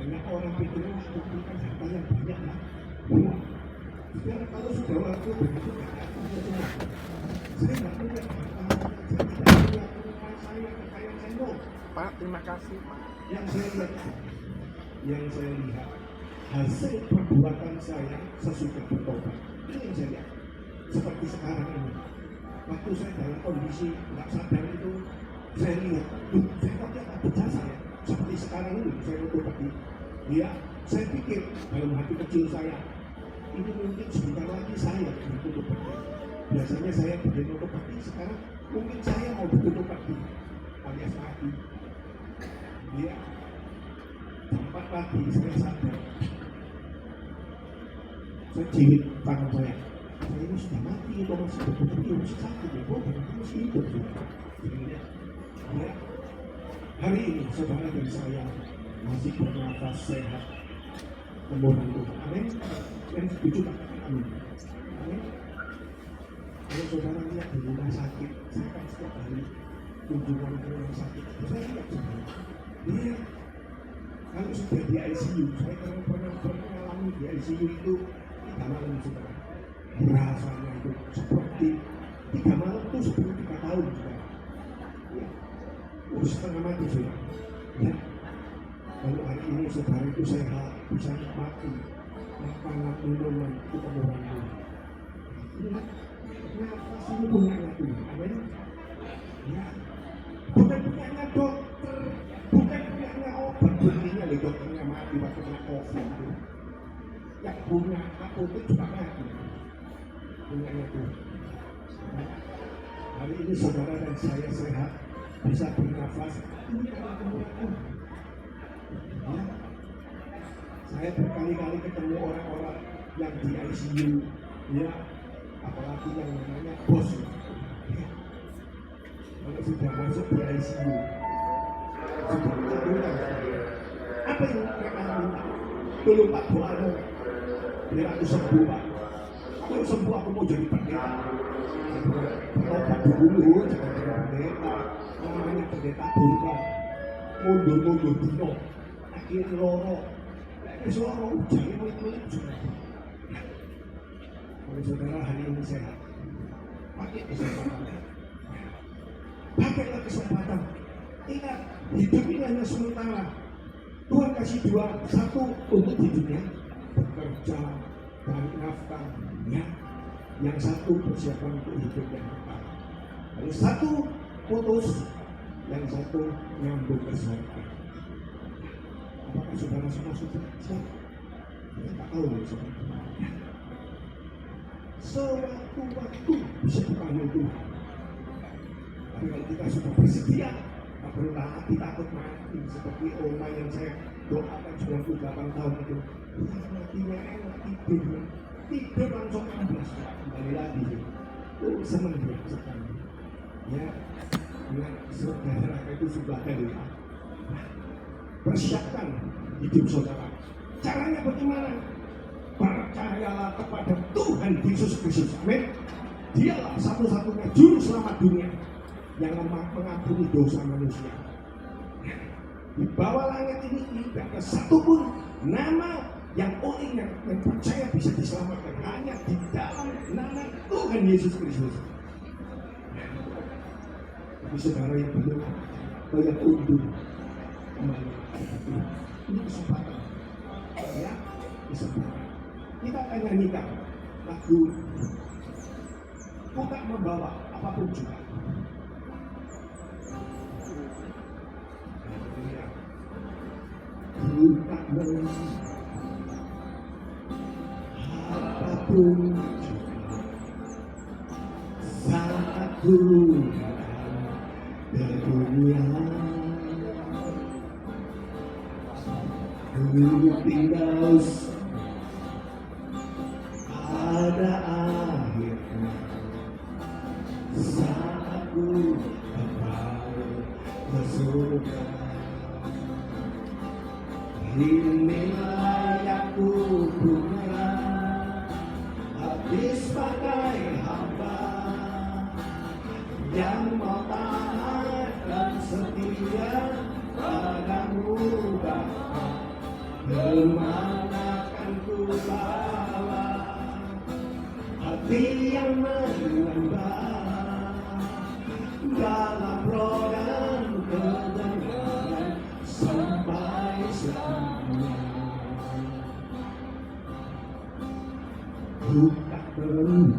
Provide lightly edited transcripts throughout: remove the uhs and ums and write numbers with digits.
Banyak orang pikir buktikan harta yang banyak lah. Nah, sekarang kalau sudah waktu begitu saya nggak punya harta, saya tidak punya rumah saya, kekayaan saya. No. Pak, terima kasih Pak. Yang saya lihat hasil perbuatan saya sesudah bertobat. Ini yang saya lihat. Seperti sekarang ini. Waktu saya dalam kondisi nggak sadar itu, saya lihat, saya kok tidak berjasa ya. Seperti sekarang ini, saya bertobat. Ya, saya pikir dalam hati kecil saya, ini mungkin sebentar lagi saya bertutup hati. Biasanya saya bertutup hati, sekarang mungkin saya mau bertutup hati alias mati. Ya, 4 pagi saya sadar, saya jiwit tangan saya ini sudah mati, itu masih bertutup hati, masih sakit ya, masih hidup ya. Hari ini saudara dan saya masih bernafas sehat, memohon Tuhan. Amin. Yang setuju katakan amin. Amin. Kalau saudara lihat di rumah sakit, saya kan setiap hari kunjungan ke rumah sakit. Saya lihat saudara, dia kalau sudah di ICU, saya pernah mengalami di ICU itu 3 malam saudara. Rasanya itu seperti 3 malam itu seperti 3 tahun saudara. Ya, setengah mati saudara. Ya. Kalau hari ini saudara itu sehat, bisa nikmati makanan, minuman, itu orang Tuhan. Ingat, nafas ini punyanya Tuhan. Amin. Ya. Bukan punyanya dokter, bukan punyanya obat. Buktinya di dokternya mati waktu kena COVID. Yang punya apotek juga mati. Punyanya Tuhan. Ya. Hari ini saudara dan saya sehat, bisa bernafas. Ini karena kemurahan Tuhan. Ya. Saya berkali-kali ketemu orang-orang yang di ICU, ya, apalagi yang namanya bos. Ya. Kalau sudah masuk di ICU, sudah ketahuan. Apa yang mereka minta? Tolong Pak doamu, biar aku sembuh Pak. Kalau sembuh aku mau jadi pendeta. Berobat dulu, jangan jadi pendeta. Namanya pendeta bukan mundur-mundur dino. Akhirnya loro. Loro ujian mulut-mulut juga. Kalau saudara hari ini sehat, pakai kesempatan. Pakailah kesempatan. Ingat, hidup ini hanya sementara. Tuhan kasih 2, 1 untuk hidupnya, bekerja, cari nafkah, ya. Yang 1 persiapan untuk hidup yang kekal. Lalu 1 putus, yang 1 nyambung ke surga. Apakah saudara semua sudah siap? Kita tak tahu ya saudara. Sewaktu-waktu bisa dipanggil Tuhan. Tapi kalau kita sudah bersedia, tak perlu hati takut mati. Seperti Oma yang saya doakan 98 tahun itu. Tuhan matinya enak, tidur langsung 16. Kembali lagi. Oh, senang dia sekali. Ya, saudara itu sudah ada. Persiapkan hidup saudara. Caranya bagaimana? Percayalah kepada Tuhan Yesus Kristus. Amin. Dialah satu-satunya juru selamat dunia yang mengampuni dosa manusia. Di bawah langit ini tidak ada satupun nama yang orang yang percaya bisa diselamatkan. Hanya di dalam nama Tuhan Yesus Kristus. Tapi saudara yang belum, yang undur, ini kesempatan, ya, kesempatan. Kita akan nyanyikan lagu bukan membawa apapun juga. Bukan membawa apapun juga. Saat ku datang ke dunia, ku tinggal pada akhirnya saat aku kembali ke surga. Inilah yang ku punya, habis pakai hamba yang mau taat dan setia padamu Bapa. sampai selamanya. Ku tak perlu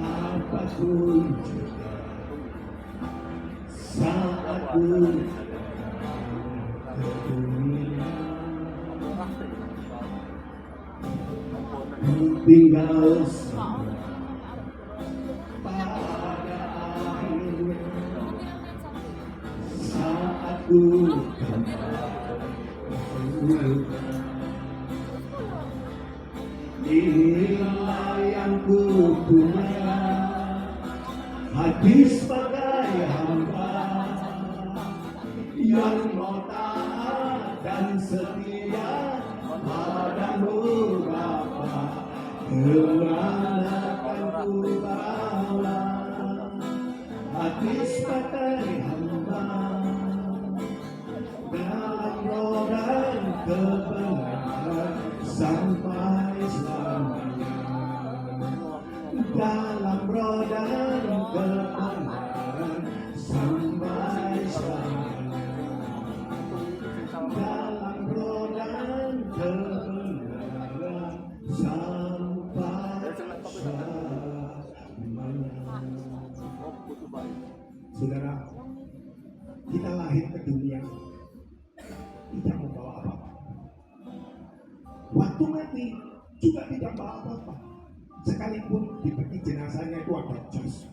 apapun juga saat ku ke dunia. Ku tinggal pada akhirnya saat ku kembali. Inilah yang ku punya, hati sebagai hamba yang mau taat dan setia padamu Bapa. Kemana kan ku bawa hati sebagai hamba dalam roh dan kebenaran sampai selamanya. Dalam roh dan kebenaran sampai selamanya. Dalam roh dan kebenaran sampai selamanya. Saudara, kita lahir ke dunia tidak membawa apa-apa. Waktu mati juga tidak membawa apa-apa. Sekalipun di peti jenazahnya itu ada jas,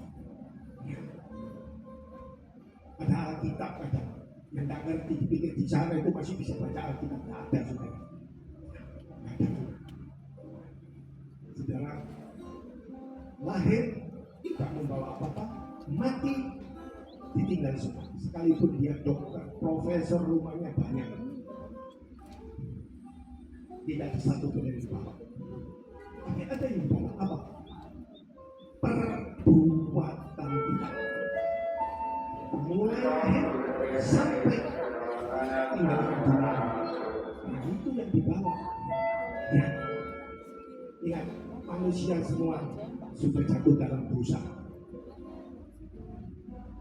ada Alkitab, ada yang tak ngerti dipikir di sana itu masih bisa baca Alkitab. Tidak ada, saudara. Ada. Saudara, lahir tidak membawa apa-apa, mati ditinggal semua. Sekalipun dia dokter, profesor, rumahnya banyak, tidak ada satu pun yang dibawa. Tapi ada yang dibawa apa? Perbuatan kita. Mulai lahir sampai tinggalkan dunia. Nah, itu yang dibawa. Ya. Ingat, manusia semua sudah jatuh dalam dosa.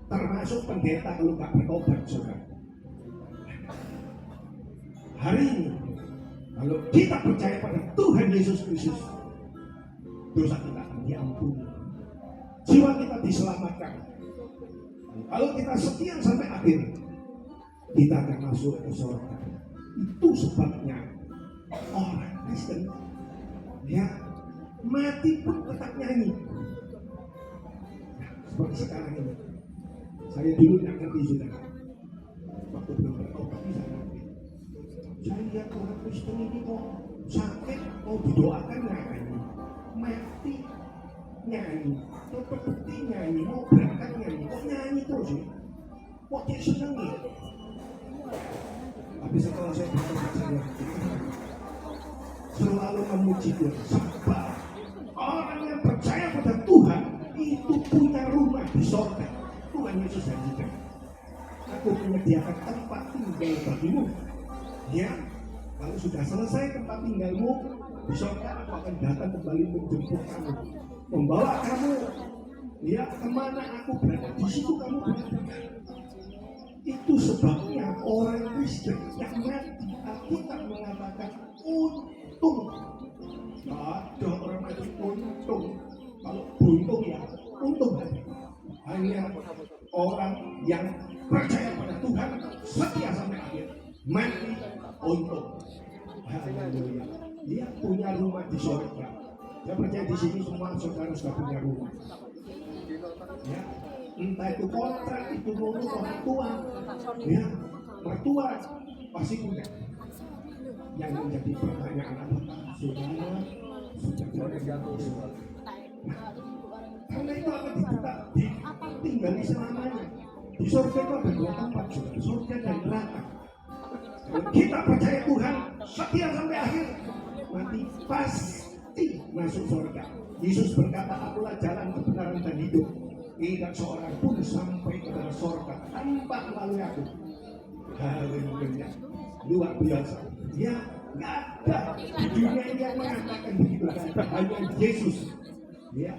Termasuk pendeta kalau nggak bertobat, saudara. Hari ini, kalau kita percaya pada Tuhan Yesus Kristus, dosa kita akan diampuni, jiwa kita diselamatkan. Kalau kita setia sampai akhir, kita akan masuk ke surga. Itu sebabnya orang Kristen, ya, mati pun tetap nyanyi. Seperti sekarang ini. Saya dulu tidak ngerti, saudara. Waktu belum bertobat bisa ngerti. Saya lihat orang Kristen ini kok sakit, mau didoakan nyanyi, mati nyanyi, terbukti nyanyi, mau berangkat nyanyi, kok nyanyi terus ya? Kok dia senang ya? Tapi setelah saya bertobat, saya selalu memuji Tuhan. Sabar. Orang yang percaya pada Tuhan itu punya rumah di surga. Tuhan Yesus janjikan, aku menyediakan tempat tinggal bagimu. Ya, kalau sudah selesai tempat tinggalmu di surga, aku akan datang kembali menjemput kamu, membawa kamu. Ya, kemana aku berada, di situ kamu berada. Itu sebabnya orang Kristen yang mati, Alkitab mengatakan untung. Ada orang mati untung. Kalau beruntung ya untung hati. Hanya orang yang percaya pada Tuhan, setia sampai akhir, mati untung. Haleluya. Dia punya rumah di surga. Saya percaya di sini semua saudara sudah punya rumah. Ya, entah itu kontrak, itu rumah orang tua, ya, mertua pasti punya. Yang menjadi pertanyaan apakah saudara sudah jatuh? Karena itu akan tinggal di selamanya. Di surga itu ada dua tempat, surga dan neraka. Kalau kita percaya Tuhan, setia sampai akhir, mati pasti masuk surga. Yesus berkata, akulah jalan, kebenaran dan hidup. Tidak seorang pun sampai ke dalam surga tanpa melalui aku. Haleluya, luar biasa. Ya, nggak ada di dunia ini yang mengatakan begitu. Hanya Yesus. Ya,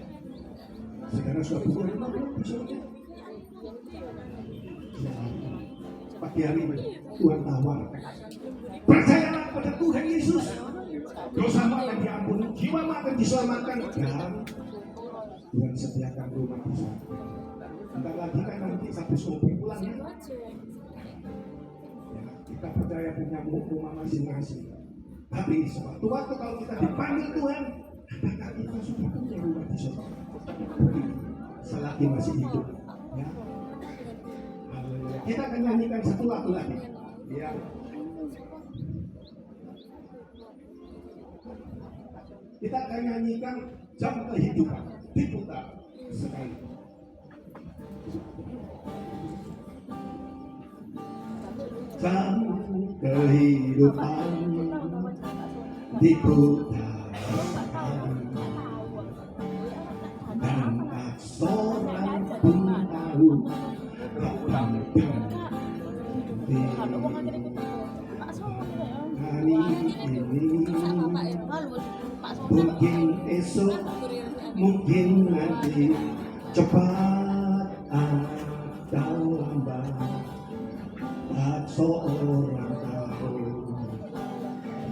saudara sudah punya rumah belum di surga? Ya, pagi hari ini Tuhan tawarkan. Percayalah pada Tuhan Yesus. Dosamu akan diampuni, jiwamu akan diselamatkan, dan Tuhan sediakan rumah di sana. Bentar lagi kan nanti habis mau pulang ya. Kita percaya punya rumah masing-masing. Tapi sewaktu-waktu kalau kita dipanggil Tuhan, apakah kita sudah punya rumah di sana? Selagi masih hidup. Ya. Kita akan nyanyikan satu lagu lagi. Ya. Kita akan nyanyikan Jam Kehidupan. Diputar sekali. Jam kehidupan diputar dan tak seorang pun tahu kapan hari ini, mungkin esok, mungkin nanti, cepat atau lambat, tak seorang tahu.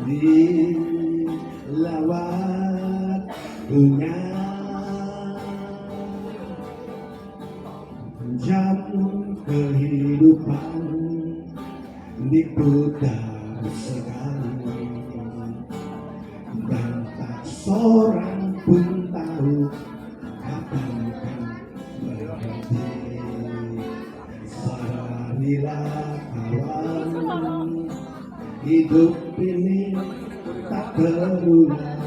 Bila waktunya, jam kehidupan diputar sekali, dan tak seorang pun tahu kapan kan berhenti. Sadarilah kawan, hidup ini tak berulang.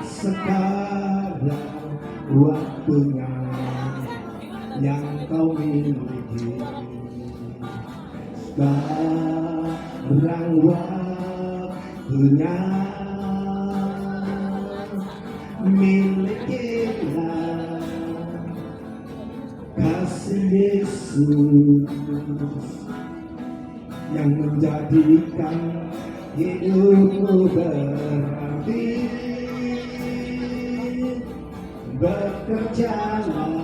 Sekarang waktunya yang kau miliki. Sekarang waktunya, milikilah kasih Yesus yang menjadikan hidupmu berarti. Bekerjalah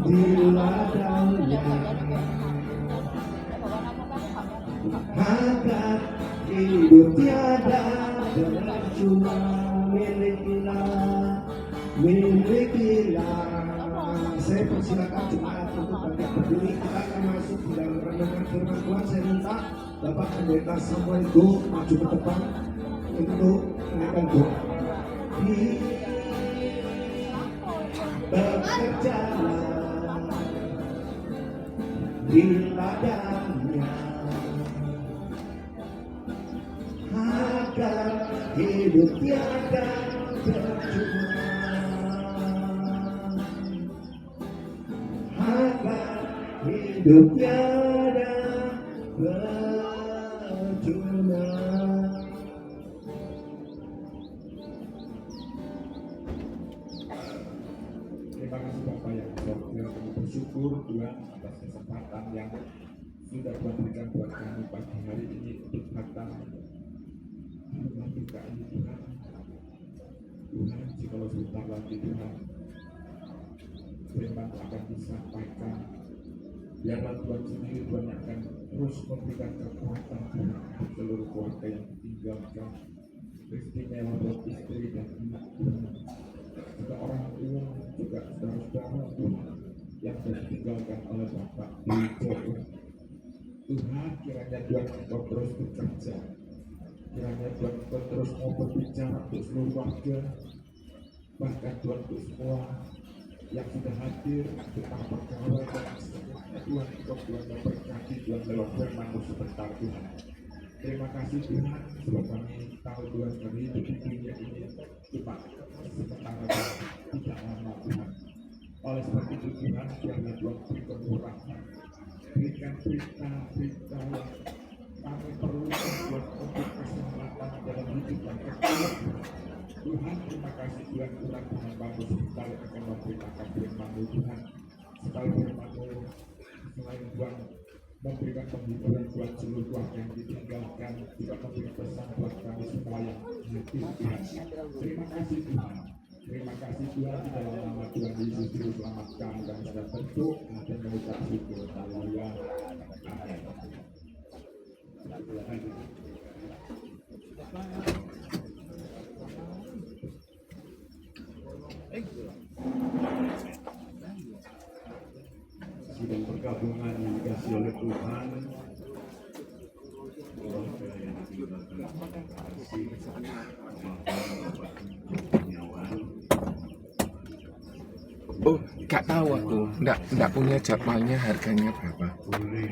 di ladangnya agar hidup tiada bercuma. Milikilah. Saya persilakan jemaat untuk bangkit berdiri. Kita akan masuk di dalam renungan firman Tuhan. Saya minta Bapak Pendeta Samuel itu maju ke depan untuk menaikkan doa. Bekerjalah di ladangnya agar hidup tiada percuma, agar hidup tiada percuma. Terima kasih Bapak yang bersyukur, bersyukur Tuhan atas kesempatan yang sudah Tuhan berikan buat kami pagi hari ini untuk datang di rumah kita ini Tuhan. Tuhan, jikalau sebentar lagi Tuhan firman akan disampaikan, biarlah Tuhan sendiri Tuhan akan terus memberikan kekuatan Tuhan untuk seluruh keluarga yang ditinggalkan, istimewa buat istri dan anak Tuhan, juga orang tua, juga saudara-saudara Tuhan yang ditinggalkan oleh Bapak Tuhan. Tuhan, kiranya Tuhan Engkau terus bekerja, kiranya Tuhan Engkau terus mau berbicara untuk seluruh warga, bahkan Tuhan untuk semua yang sudah hadir tentang perkara dan semuanya. Tuhan Engkau Tuhan memberkati, Tuhan lewat firman-Mu sebentar Tuhan. Terima kasih Tuhan, sebab kami tahu Tuhan kami hidup di dunia ini cuma sementara tidak lama Tuhan. Oleh sebab itu Tuhan, biarlah Tuhan beri kekurangan, berikan berita-berita yang kami perlukan buat untuk keselamatan dalam hidup yang kekal. Tuhan, terima kasih Tuhan, Tuhan hamba-Mu sebentar akan memberitakan firman-Mu Tuhan, supaya firman-Mu selain Tuhan memberikan penghiburan buat seluruh keluarga yang ditinggalkan, juga memberikan pesan buat kami semua yang hadir Tuhan. Terima kasih Tuhan. Terima kasih Tuhan, di dalam nama Tuhan Yesus Juru Selamat kami dan sudah bentuk dan mengucap syukur. Haleluya. Sidang pergabungan yang dikasih oleh Tuhan, keluarga yang ditinggalkan kasih, Oh, nggak tahu aku. Nggak punya jadwalnya harganya berapa. boleh